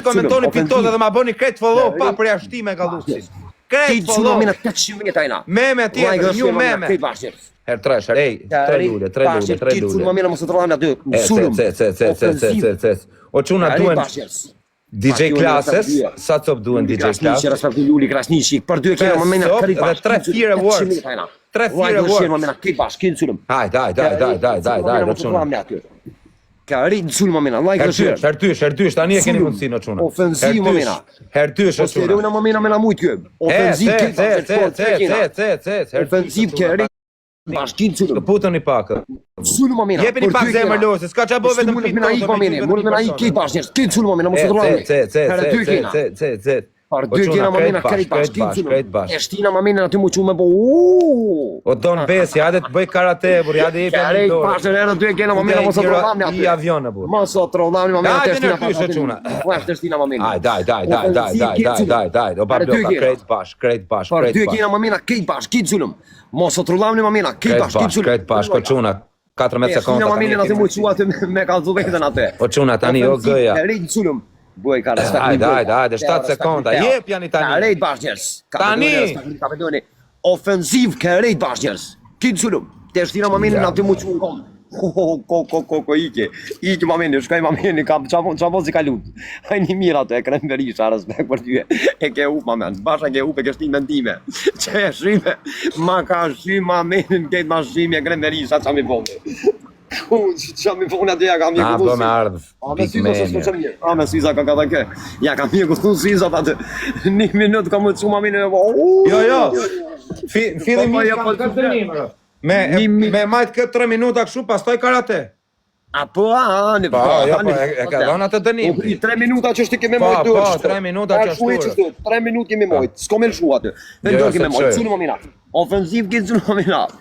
komentoni piktot dhe ma bëni krejt follow pa përjashtime Gallucin. Krejt follow. Meme tjetër, një meme. Herë tresh, tre lule. Mos të rrallë aty. O çuna duen DJ Klases, sa cop duen DJ Klases. Respektu Luli Krasniqi, për 2 kilo më mena kri bash. 3 fire words. 3 fire words. Hajde. Ka rrit sulm më mena, like share. Hertysh, tani e keni mundësinë o çuna. Ofenziv më mena. Hertysh o çuna. Unë më mena me la mujt kë. Ofenziv Ofenziv ka rrit bashkin sulm. Putoni pak. Sulm më mena. Jepini pak zemër lose, s'ka çabo vetëm pikë. Mund më ai ki bashkë. Ki sulm më mena, mos e rrallë. Par 2 kena më mena kri bashkin sulm. Eshtina më mena aty më çu më po. O don besi, hajde të bëj karate, bur, hajde i pjani dorë. Pashë era 2 kena më mena mos e trollam aty. I avion bur. Mos e trollam më mena Eshtina pashë çuna. Po Eshtina më mena. Daj. O pa blok, krejt bash. Par 2 kena më mena kri bashkin sulm. Mos e trollam më mena kri bashkin sulm. Krejt bash, çuna. 14 sekonda. Eshtina më mena aty më çu aty me kallzu vetën aty. O çuna tani o goja. Rrit sulm. Buaj ka respekt. Hajde, 7 sekonda. Jep janë tani. Ka rejt bashkërs. Tani. Ofenziv ka rejt bashkërs. Kin sulum. Te shtina më menin aty mu çun kom. Ko ike. Ike më menin, shkoj më menin kam çavo si kalut. Hajni mirë atë, krem Berisha, respekt për ty. E ke u më men. Bashka ke u pe ke shtinë mendime. Çe shime. Ma ka shim më menin ke më shim e krem Berisha çam i vonë. Çam i vonë atë ja kam një kudos. Me ardh. Me Suiza ka këtë. Ja kam një kudos Suiza atë. 1 minutë kam më shumë menin. Jo. Fillim me majt këtë 3 minuta kështu, pastaj karate. Apo, e ka dhënë atë dënim. 3 minuta që është kemi mojt dur. Po, 3 minuta që është. 3 minutë kemi mojt. S'ko me lëshu aty. Vendor kemi mojt. Sulm më minat. Ofenziv ke sulm më minat.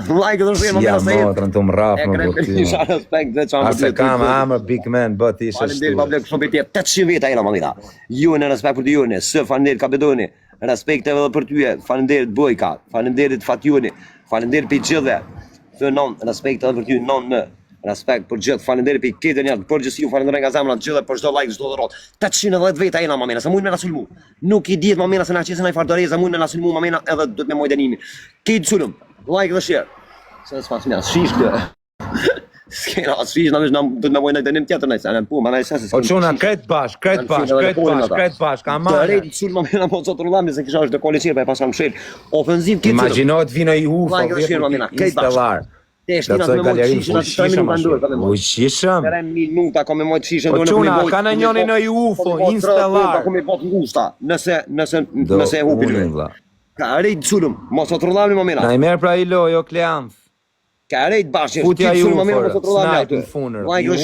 Like do shënë më minat se. Ja, motrën të mrap më buti. Respekt dhe çam. Ase kam amë big man, but ishe. Faleminderit bablek shumë beti 800 vjet ai na më minat. Ju në respekt për ju në, së faleminderit Kapedoni. Respekt edhe për ty. Faleminderit Bojka. Faleminderit Fatjuni. Faleminderit për gjithë. Të non, respekt edhe për ty non në. Respekt për gjithë, faleminderit për këtë një përgjithësi ju falenderoj nga zemra gjithë për çdo like, çdo dhuratë. 810 vjet ai na mamena, se mund me na sulmu. Nuk i diet mamena se na qesën ai fardoreza, mund me na sulmu mamena edhe do të me moj dënimin. Këtë sulm, like dhe share. Se s'pas më shish këtë. Skena shish na do të me moj në dënim tjetër nëse ana po, mana sa se. O çuna krejt bash. Ka marrë. Sulm mamena po çot rullam se kisha është dekole çirpa e pasam shel. Ofenziv këtë. Imagjinohet vino i UFO. Like dhe share mamena, këtë bash. Shishëm. 3 minuta come moj shishën do në punë. Ka në njëri në UFO installar. Come bot ngusta. Nëse hupi vlla. Ka rrit sulm, mos o trollani më mena. Na i merr pra i loj o Kleanf. Ka rrit bashkë. Futja ju më mena mos o trollani aty. Like dhe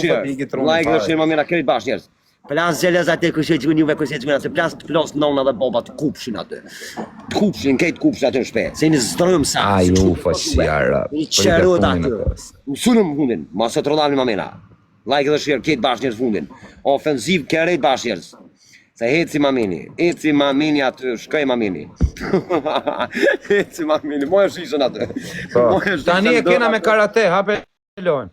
share më mena kret bashkë. Plas zelez atë kush e gjuni juve kush e gjuni se plas të plos nona dhe baba të kupshin aty. Të kupshin këtë kupsh aty në shtëpi. Se një zdrëm sa. Ai u fashira. Çarot aty. Sulm fundin, mos e trollani më mena. Like dhe share këtë bashkë në fundin. Ofenziv kërrejt bashkë. Se heci mamini aty, shkoj mamini. Heci mamini, moja shishën aty. Tani e kena me karate, hape lojnë.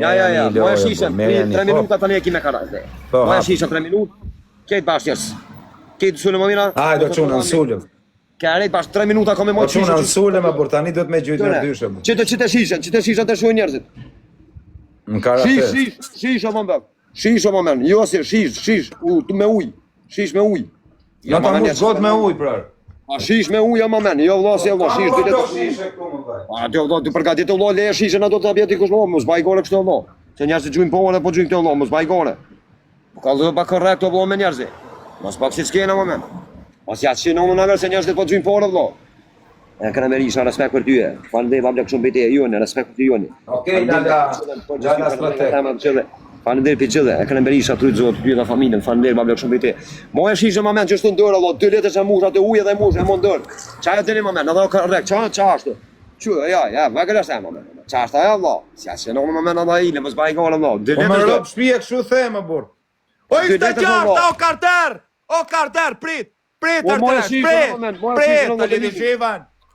Ja, moja shishën, 3 minuta tani e ki me karate. Moja shishën 3 minutë, këtë bashkës. Këtë sulëm mamina. Hajde, do çuna në sulëm. Kërrejt bashkë 3 minuta kome moj shishën. Do çuna në sulëm, a tani do të me gjujtë në dyshëm. Qëtë shishën të shuaj njerëzit. Në karate. Shishë më mbëk. Shishë më men, jo si shish, me uj. Shish me uj. Ja ta mund god me uj, prër. A shish me uj, më men, jo vlla si vlla, shish dy letë. A do vlla ti përgatitë vlla le shishën ato të abjeti kush mos baj gore kështu vlla. Se njerëzit gjujnë po po gjujnë këto vlla, mos baj gore. Po ka dhënë pa korrekt vlla me njerëzit. Mos pak si skena më men. Mos ja çinë më na se njerëzit po gjujnë po vlla. E kanë Berisha respekt për ty. Faleminderit bablek shumë beti ju në respekt për ty joni. Okej, dala strategë. Faleminderit për gjithë, e kanë Berisha tryzot ty dhe familjen. Faleminderit bablek shumë beti. Moja shishë më men që është ndër valla, 2 letësh e mush atë ujë dhe mush e mund ndër. Çaja deni më men, edhe korrekt, ç'ashtu. Ja, vagëla sa më men. Ç'ashtu ja valla. Si ashe në më men edhe ile, mos baj gol valla. 2 letësh. Po më rob shtëpia kështu them burr. O ishte qartë, o karter, prit. Prit,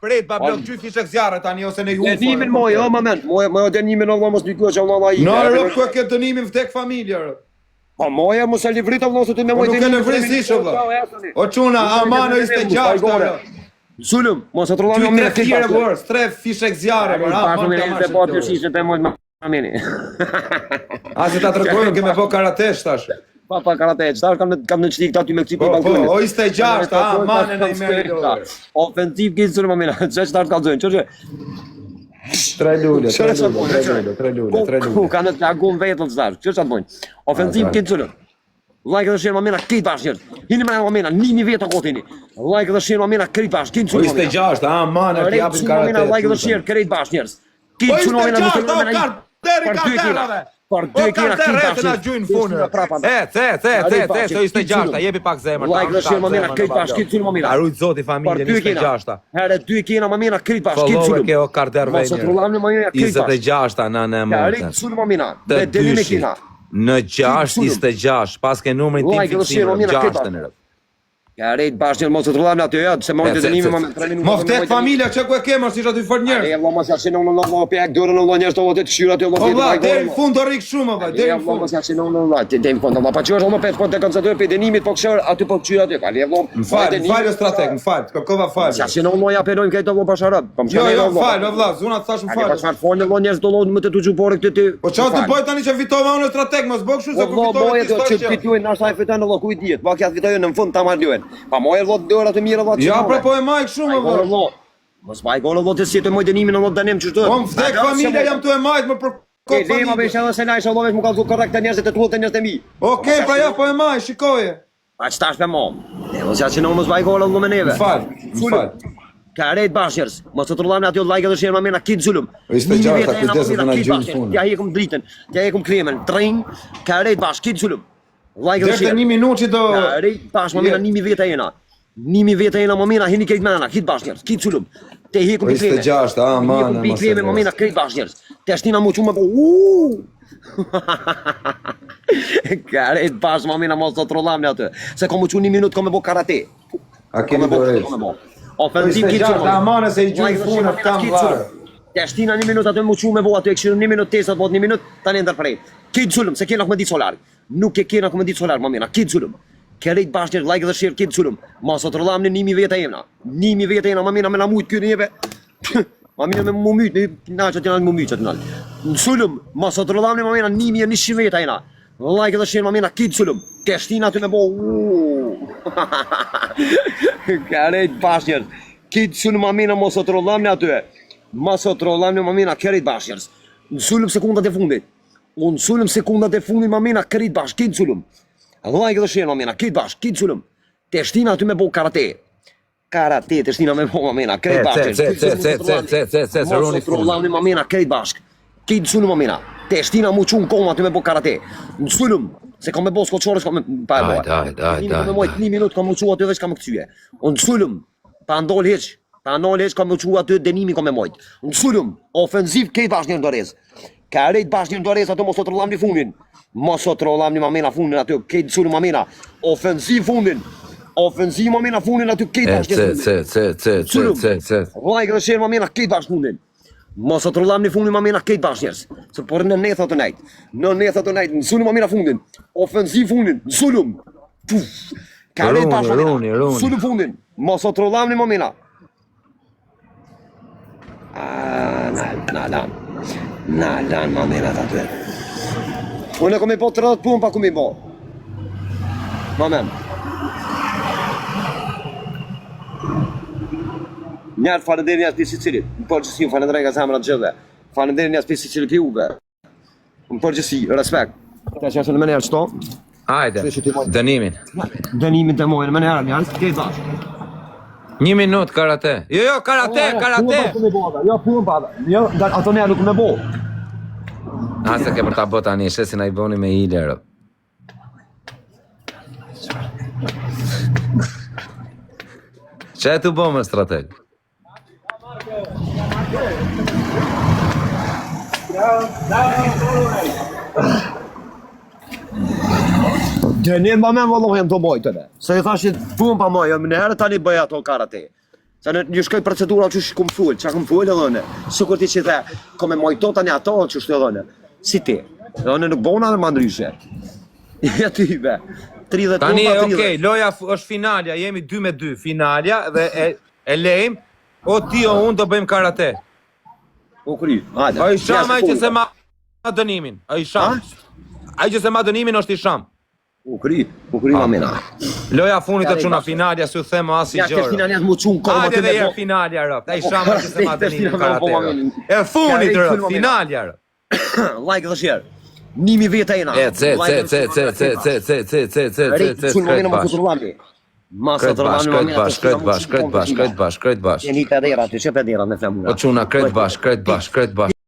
Prit, pa blok qy fishek zjarre tani ose në UFO. Dënimin moj, o moment, moj dënimin o mos dikuaj që valla ai. No, rrok ku ke dënimin vdek familja. Po moja mos e livrita vëllai se ti me mojtë. Nuk e lëvrisi sholla. O çuna, amano 26. Sulum, mos e trollani më mirë fire bor, 3 fishek zjarre, po me po të shishën te mojt më meni. A se ta tregojmë që me po karate tash. Pa karate, çfarë kam në çtik aty me çipi balkonin. Po, 26, amanë në merë. Ofensiv gjithë më mirë. Çfarë kallzojnë? Çfarë? 3 lule. Ku kanë të lagun vetën zar. Çfarë bojnë? Ofensiv gjithë Like dhe shenë më mena këtë bashkër. Hini më mena, 1000 vjetë akotini. Like dhe shenë më mena këtë bashkër. 26, manë, të japim karate. Like dhe shenë këtë bashkër. Për 2 kina këtë bashkër. E, 26, jepi pak zemër. Like dhe shenë më mena këtë bashkër. Këtë më mena. Arujt zoti familje, 26. Herë 2 kina më mena këtë bashkër. Followë kjo karder vejnjër. Mosë të rullam në më mena këtë bashkër. 26 në në mëtën. Këtë më mena. Dhe deli me kina. Në 6-26, pas ke numrin tim fiksimër, 6 në rëpë. Ja rejt bashkë mos të trullam në aty, se mojtë të dënimi më 3 minuta. Moftet familja që ku e kemë, është isha të fër njërë. E vlo mos ja që në pjek dërën në njërës të lotet këshyra të lotet. O vla, deri në fund të rikë shumë, vla, deri në fund. E vlo mos ja që në lotet, deri në fund, pa që është më 5 point të koncentrojë për dënimit, po këshër aty po këshyra të ka. Më falë strateg, më falë, kërkova falë. Ja që në ja penojmë këtë vlo pasharët. Jo, falë, vla, zuna të thash më falë. Po çfarë folën vlo njerëz do lotë më të gjupore këtë ty. Po çfarë të bëj tani që fitova unë strateg, mos bëj kështu se po fitova ti që fituin na sa fitojnë vlo ku i diet. Po kja fitojnë në fund ta marrën. Pa mojë vlo dëra të mira vlo. Ja, pra po e majk shumë vë. Mos vaj golë vë si të moj dënimin në danim çështë. Po vdek familja jam tu e majt më për kokë. Ne më bëj edhe se na isha vëllë më kallzu korrekt njerëzit të tuat njerëzit e mi. Okej, pra ja po e maj, shikoje. A ç'tash me mom? Ne mos ja që mos vaj golë vë me neve. Fal. Ka rejt bashkërs, mos të trullani aty like edhe shërma me na kit zulum. 26 ta kujdeset na gjyn fund. Ja hekum dritën, ja hekum kremen, tring, ka rejt bashkë kit zulum. Like edhe shërma. Deri 1 minutë do. Ka rejt bashkë më na 1000 vjet jena. 1000 vjet jena më mira hini këtë mëna, kit bashkërs, kit zulum. Te hekum kremen. 26, man, mos. Kremen më mira kit bashkërs. Te shtina më çumë po. Ka rejt bashkë më mira mos të trullamni aty. Se komo çu 1 minutë komo bë karate. A kemi dorë? Ofensiv kitë që ta amane se i gjujnë funë të kam varë. Te shtina 1 minutë atë më qu me bo atë e këshirë 1 minutë tesat, po 1 minutë tani ndërprej. Kitë zulum, se kena këmë ditë solar. Nuk e kena këmë ditë solar, më mena, kitë zulum. Kerejt bashkër, like dhe shirë, kitë zulum. Masa të rëllam në 1000 vjetë e jemna. 1000 vjetë e jemna, më mena me na mujtë kërë njeve. Më mena me më mytë, na që të janë më mytë që të nalë. Në zulum, masa të rëllam në më mena 1100 vjetë e jemna. Like dhe shirë, më mena, kitë zulum. Te shtina të me bo. Kerejt bashkër. Kitë që në mamina mos o të rollam në atyre. Mos o të rollam në mamina kërit bashkërës. Në sullëm sekundat e fundit. Unë sullëm sekundat e fundit mamina kërit bashkë. Kitë sullëm. Lajke dhe shenë mamina. Kitë bashkë. Kitë sullëm. Te shtina aty me bo karate. Karate te shtina me bo mamina. Kërit bashkë. Mos o të rollam në mamina kërit bashkë. Kitë sullëm mamina. Te shtina mu qunë koma aty me bo karate. Në sullëm. Se kam me bo skoqores, kam me pa e bo. 1 minutë kam mu qu aty dhe që kam më këtyje. Unë sullëm. Pa ndol heq, ka më qua aty dënimi ka me mojt. Në sulum, ofenziv kejt bashkë një ndorez. Ka rejt bashkë një ndorez aty mos o të rëllam një fundin. Mos o të rëllam një mamena fundin aty, kejt sulum mamena. Ofenziv fundin. Ofenziv mamena fundin aty kejt bashkë një fundin. Sulum, lajkë dhe shenë mamena kejt bashkë fundin. Mos o të rëllam një fundin mamena kejt bashkë njërës. Se por në netha të najt. Në netha të najt, në sulum mamena fundin. Ofenziv fundin, në sulum. Ka rejt bashkë mamena, sulum fundin. Mos o të rullam një momina. Na lan momina të aty. Unë e kom i po 30 punë pa kom i po. Momen. Njarë falenderi njës për Sicilit. Në përgjësi, më falenderi nga zamëra të gjithve. Falenderi njës për Sicilit për Juve. Në përgjësi, respekt. Të që jasë në menerë qëto. Ajde, dënimin. Dënimin të mojnë, menerë njës, kejtë bashkë. 1 minutë karate. Jo, karate. Jo, punë pa. Jo, ato ne nuk me bo. Asa ke për ta bë tani, shesin a i boni me i lërë. Që e të bo me strateg? Dënim pa me vëllohem të bojtëne. Se i thashit punë pa mojë, në herë tani bëja ato karate. Se një shkoj procedura që shë këmë full, që këmë full edhe në. Sukur ti që the, këmë mojto tani ato që shtë edhe në. Si ti. Edhe në nuk bona dhe ma ndryshe. Ja ty be. 30 Tani, bomba, 30. okej, loja është finalja, jemi 2-2, finalja dhe e lejmë, o ti o unë do bëjmë karate. O kry, hajde. O i sham ai që se ma dënimin, o i sham. Ai që se ma dënimin është i sham. O kry mamina. Loja funit të çuna finalja, si u them asi gjë. Ja ke finalja të më çun kohë Hajde dhe herë finalja rëpt, ai sham që se ma dënimin karate. E funit rëpt, finalja rëpt. Like dhe share. 1000 veta jena. Krejt bash. Jeni pedera, ti çe pedera me flamura. O çuna krejt bash.